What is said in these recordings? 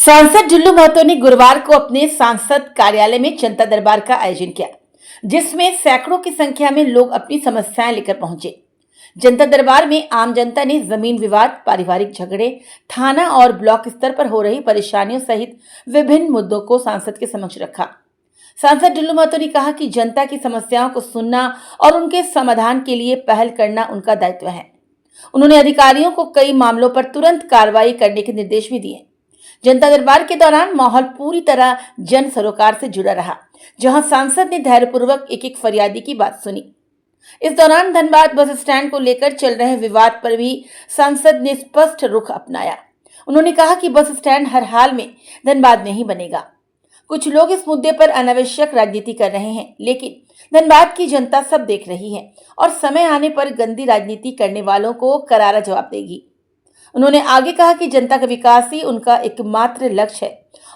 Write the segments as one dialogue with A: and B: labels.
A: सांसद जुल्लू महतो ने गुरुवार को अपने सांसद कार्यालय में जनता दरबार का आयोजन किया, जिसमें सैकड़ों की संख्या में लोग अपनी समस्याएं लेकर पहुंचे। जनता दरबार में आम जनता ने जमीन विवाद, पारिवारिक झगड़े, थाना और ब्लॉक स्तर पर हो रही परेशानियों सहित विभिन्न मुद्दों को सांसद के समक्ष रखा। सांसद जुल्लू महतो ने कहा कि जनता की समस्याओं को सुनना और उनके समाधान के लिए पहल करना उनका दायित्व है। उन्होंने अधिकारियों को कई मामलों पर तुरंत कार्रवाई करने के निर्देश भी दिए। जनता दरबार के दौरान माहौल पूरी तरह जन सरोकार से जुड़ा रहा, जहां सांसद ने धैर्यपूर्वक एक एक फरियादी की बात सुनी। इस दौरान धनबाद बस स्टैंड को लेकर चल रहे विवाद पर भी सांसद ने स्पष्ट रुख अपनाया। उन्होंने कहा कि बस स्टैंड हर हाल में धनबाद में ही बनेगा। कुछ लोग इस मुद्दे पर अनावश्यक राजनीति कर रहे हैं, लेकिन धनबाद की जनता सब देख रही है और समय आने पर गंदी राजनीति करने वालों को करारा जवाब देगी। उन्होंने आगे कहा कि जनता का विकास ही उनका एकमात्र लक्ष्य है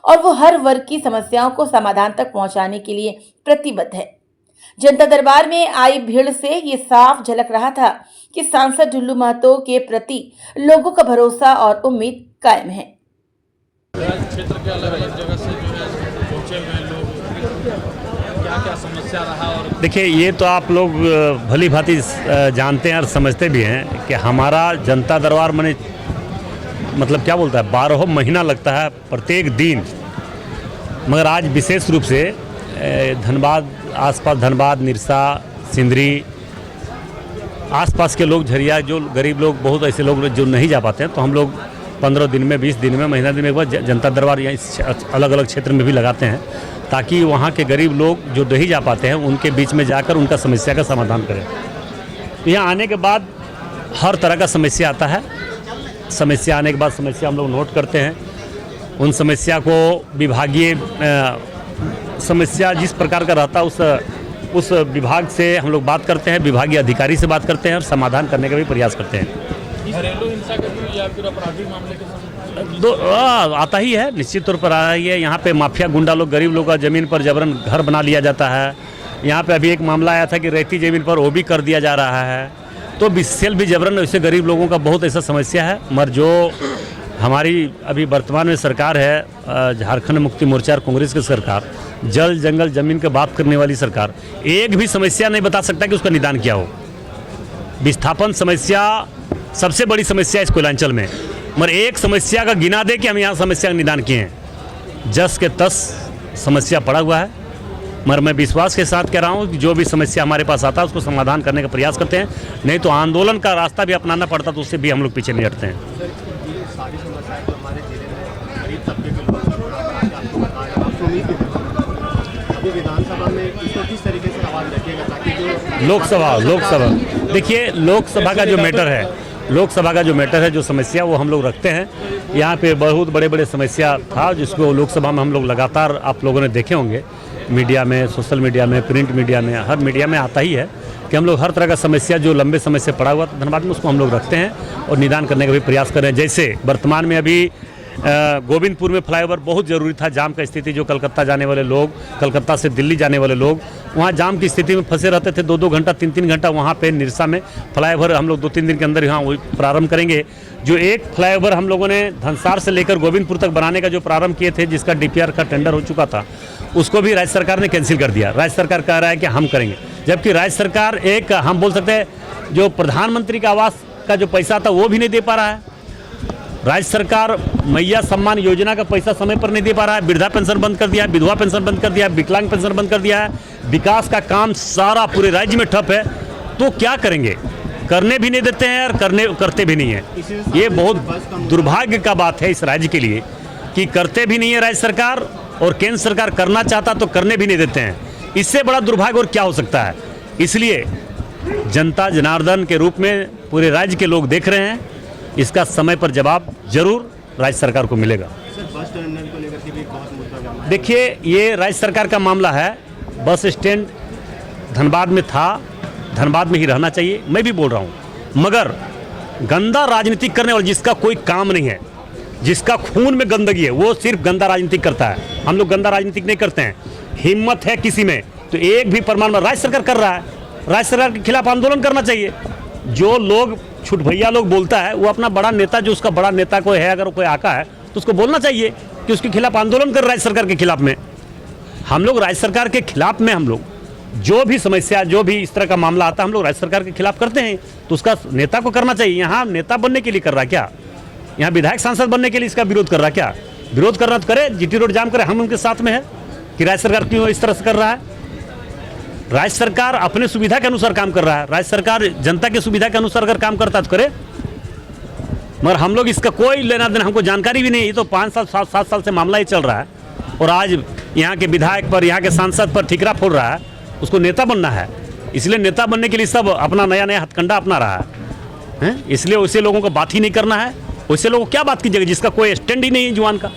A: और वो हर वर्ग की समस्याओं को समाधान तक पहुंचाने के लिए प्रतिबद्ध है। जनता दरबार में आई भीड़ से ये साफ झलक रहा था कि सांसद जुल्लू महतो के प्रति लोगों का भरोसा और उम्मीद कायम है।
B: क्षेत्र के अलग-अलग जगह से जो है पहुंचे हुए लोग, क्या-क्या समस्या रहा। और
C: देखिए, ये तो आप लोग भली भांति जानते हैं और समझते भी हैं कि हमारा जनता दरबार मतलब क्या बोलता है, 12 महीना लगता है प्रत्येक दिन। मगर आज विशेष रूप से धनबाद, आसपास धनबाद, निरसा, सिंदरी, आसपास के लोग, झरिया, जो गरीब लोग, बहुत ऐसे लोग जो नहीं जा पाते हैं, तो हम लोग 15 दिन में, 20 दिन में, महीना दिन में एक बार जनता दरबार यहाँ अलग अलग क्षेत्र में भी लगाते हैं, ताकि वहाँ के गरीब लोग जो नहीं जा पाते हैं उनके बीच में जाकर उनका समस्या का समाधान करें। तो यहाँ आने के बाद हर तरह का समस्या आता है। समस्या आने के बाद समस्या हम लोग नोट करते हैं। उन समस्या को विभागीय समस्या जिस प्रकार का रहता है उस विभाग से हम लोग बात करते हैं, विभागीय अधिकारी से बात करते हैं और समाधान करने का भी प्रयास करते हैं।
B: घरेलू हिंसा के भी या फिर आपराधिक मामले के
C: आता ही है, निश्चित तौर पर आ रही है। यहाँ पे माफिया गुंडा लोग, गरीब लोग का ज़मीन पर जबरन घर बना लिया जाता है। यहाँ पे अभी एक मामला आया था कि रेती ज़मीन पर वो भी कर दिया जा रहा है, तो बिस्सेल भी जबरन, वैसे गरीब लोगों का बहुत ऐसा समस्या है। मगर जो हमारी अभी वर्तमान में सरकार है, झारखंड मुक्ति मोर्चा और कांग्रेस की सरकार, जल जंगल जमीन की बात करने वाली सरकार, एक भी समस्या नहीं बता सकता कि उसका निदान क्या हो। विस्थापन समस्या सबसे बड़ी समस्या है इस कोयलांचल में, मगर एक समस्या का गिना दे कि हम यहाँ समस्या का निदान किए हैं। जस के तस समस्या पड़ा हुआ है, मगर मैं विश्वास के साथ कह रहा हूँ कि जो भी समस्या हमारे पास आता है उसको समाधान करने का प्रयास करते हैं। नहीं तो आंदोलन का रास्ता भी अपनाना पड़ता, तो उससे भी हम लोग पीछे नहीं हटते हैं। लोकसभा देखिए, लोकसभा का जो मैटर है, जो समस्या वो हम लोग रखते हैं। यहाँ पे बहुत बड़े बड़े समस्या था जिसको लोकसभा में हम लोग लगातार, आप लोगों ने देखे होंगे मीडिया में, सोशल मीडिया में, प्रिंट मीडिया में, हर मीडिया में आता ही है कि हम लोग हर तरह का समस्या जो लंबे समय से पड़ा हुआ धनबाद में, उसको हम लोग रखते हैं और निदान करने का भी प्रयास कर रहे हैं। जैसे वर्तमान में अभी गोविंदपुर में फ्लाईओवर बहुत ज़रूरी था। जाम का स्थिति, जो कलकत्ता जाने वाले लोग, कलकत्ता से दिल्ली जाने वाले लोग वहाँ जाम की स्थिति में फंसे रहते थे, 2-2 घंटा, 3-3 घंटा। वहाँ पे निरसा में फ्लाईओवर हम लोग 2-3 दिन के अंदर यहाँ प्रारंभ करेंगे। जो एक फ्लाईओवर हम लोगों ने धनसार से लेकर गोविंदपुर तक बनाने का जो प्रारंभ किए थे, जिसका DPR का टेंडर हो चुका था, उसको भी राज्य सरकार ने कैंसिल कर दिया। राज्य सरकार कह रहा है कि हम करेंगे, जबकि राज्य सरकार एक, हम बोल सकते हैं, जो प्रधानमंत्री का आवास का जो पैसा था वो भी नहीं दे पा रहा है। राज्य सरकार मैया सम्मान योजना का पैसा समय पर नहीं दे पा रहा है। वृद्धा पेंशन बंद कर दिया है, विधवा पेंशन बंद कर दिया है, विकलांग पेंशन बंद कर दिया है। विकास का काम सारा पूरे राज्य में ठप है। तो क्या करेंगे? करने भी नहीं देते हैं और करते भी नहीं है। ये बहुत दुर्भाग्य का बात है इस राज्य के लिए कि करते भी नहीं है राज्य सरकार, और केंद्र सरकार करना चाहता तो करने भी नहीं देते हैं। इससे बड़ा दुर्भाग्य और क्या हो सकता है? इसलिए जनता जनार्दन के रूप में पूरे राज्य के लोग देख रहे हैं। इसका समय पर जवाब जरूर राज्य सरकार को मिलेगा। देखिए, ये राज्य सरकार का मामला है। बस स्टैंड धनबाद में था, धनबाद में ही रहना चाहिए, मैं भी बोल रहा हूँ। मगर गंदा राजनीति करने वाला, जिसका कोई काम नहीं है, जिसका खून में गंदगी है, वो सिर्फ गंदा राजनीति करता है। हम लोग गंदा राजनीति नहीं करते हैं। हिम्मत है किसी में तो एक भी प्रमाण राज्य सरकार कर रहा है, राज्य सरकार के खिलाफ आंदोलन करना चाहिए। जो लोग छुट भैया लोग बोलता है, वो अपना बड़ा नेता, जो उसका बड़ा नेता कोई है, अगर कोई आका है तो उसको बोलना चाहिए। कि उसके खिलाफ आंदोलन कर राज्य सरकार के खिलाफ में। हम लोग राज्य सरकार के खिलाफ में, हम लोग जो भी समस्या, जो भी इस तरह का मामला आता है, हम लोग राज्य सरकार के खिलाफ करते हैं। तो उसका नेता को करना चाहिए। यहाँ नेता बनने के लिए कर रहा है क्या? यहाँ विधायक सांसद बनने के लिए इसका विरोध कर रहा है क्या? विरोध करना तो करे, जीटी रोड जाम करे, हम उनके साथ में है कि राज्य सरकार क्यों इस तरह से कर रहा है। राज्य सरकार अपने सुविधा के अनुसार काम कर रहा है। राज्य सरकार जनता की सुविधा के अनुसार अगर काम करता तो करे, मगर हम लोग इसका कोई लेना देना, हमको जानकारी भी नहीं। ये तो 5 साल 7 साल से मामला ही चल रहा है और आज यहाँ के विधायक पर, यहाँ के सांसद पर ठिकरा फोड़ रहा है। उसको नेता बनना है, इसलिए नेता बनने के लिए सब अपना नया नया हथकंडा अपना रहा है। इसलिए वैसे लोगों को बात ही नहीं करना है। वैसे लोगों को क्या बात कीजिएगा जिसका कोई स्टैंड ही नहीं है जुबान का?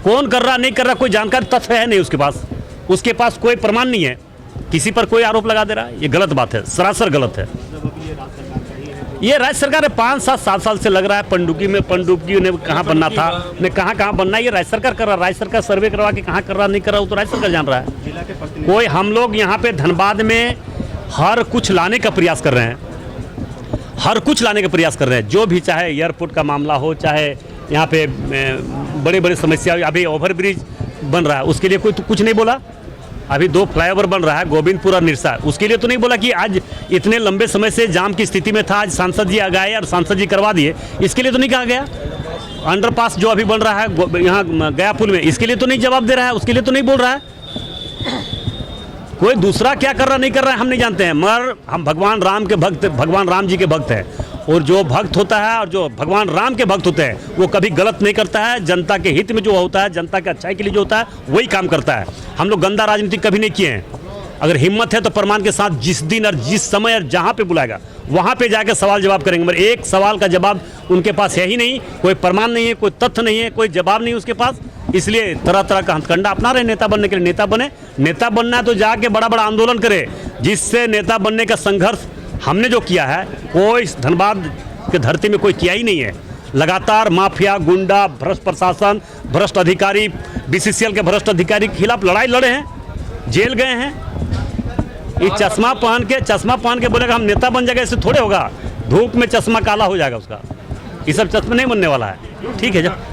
C: कौन कर रहा नहीं कर रहा कोई जानकारी तथ्य है नहीं उसके पास कोई प्रमाण नहीं है, किसी पर कोई आरोप लगा दे रहा है। ये गलत बात है, सरासर गलत है। ये राज्य सरकार है 5-7 साल से लग रहा है पनडुब्बी ने कहाँ बनना था, ने कहाँ बनना है, ये राज्य सरकार कर रहा है। राज्य सरकार सर्वे करवा के कहाँ कर रहा नहीं कर रहा वो तो राज्य सरकार जान रहा है। कोई हम लोग यहाँ पे धनबाद में हर कुछ लाने का प्रयास कर रहे हैं, हर कुछ लाने का प्रयास कर रहे हैं। जो भी, चाहे एयरपोर्ट का मामला हो, चाहे यहाँ पे बड़े बड़े समस्या, अभी ओवरब्रिज बन रहा है उसके लिए कोई तो कुछ नहीं बोला। अभी 2 फ्लाईओवर बन रहा है गोविंदपुर और निरसा, उसके लिए तो नहीं बोला कि आज इतने लंबे समय से जाम की स्थिति में था, आज सांसद जी आ गए और सांसद जी करवा दिए, इसके लिए तो नहीं कहा गया। अंडरपास जो अभी बन रहा है यहाँ गया पुल में, इसके लिए तो नहीं जवाब दे रहा है, उसके लिए तो नहीं बोल रहा है। कोई दूसरा क्या कर रहा नहीं कर रहा है हम नहीं जानते हैं, मगर हम भगवान राम के भक्त, भगवान राम जी के भक्त हैं। और जो भक्त होता है और जो भगवान राम के भक्त होते हैं वो कभी गलत नहीं करता है। जनता के हित में जो होता है, जनता के अच्छाई के लिए जो होता है वही काम करता है। हम लोग गंदा राजनीति कभी नहीं किए हैं। अगर हिम्मत है तो प्रमाण के साथ जिस दिन और जिस समय और जहाँ पे बुलाएगा वहाँ पे जाकर सवाल जवाब करेंगे, मगर एक सवाल का जवाब उनके पास है ही नहीं। कोई प्रमाण नहीं है, कोई तथ्य नहीं है, कोई जवाब नहीं उसके पास। इसलिए तरह तरह का हथकंडा अपना रहे नेता बनने के लिए। नेता बने, नेता बनना है तो जाके बड़ा बड़ा आंदोलन करे, जिससे नेता बनने का संघर्ष हमने जो किया है कोई धनबाद के धरती में कोई किया ही नहीं है। लगातार माफिया, गुंडा, भ्रष्ट प्रशासन, भ्रष्ट अधिकारी, BCCL के भ्रष्ट अधिकारी के खिलाफ लड़ाई लड़े हैं, जेल गए हैं। ये चश्मा पहन के बोलेगा हम नेता बन जाएगा, इससे थोड़े होगा। धूप में चश्मा काला हो जाएगा उसका। ये सब चश्मा नहीं बनने वाला है। ठीक है जब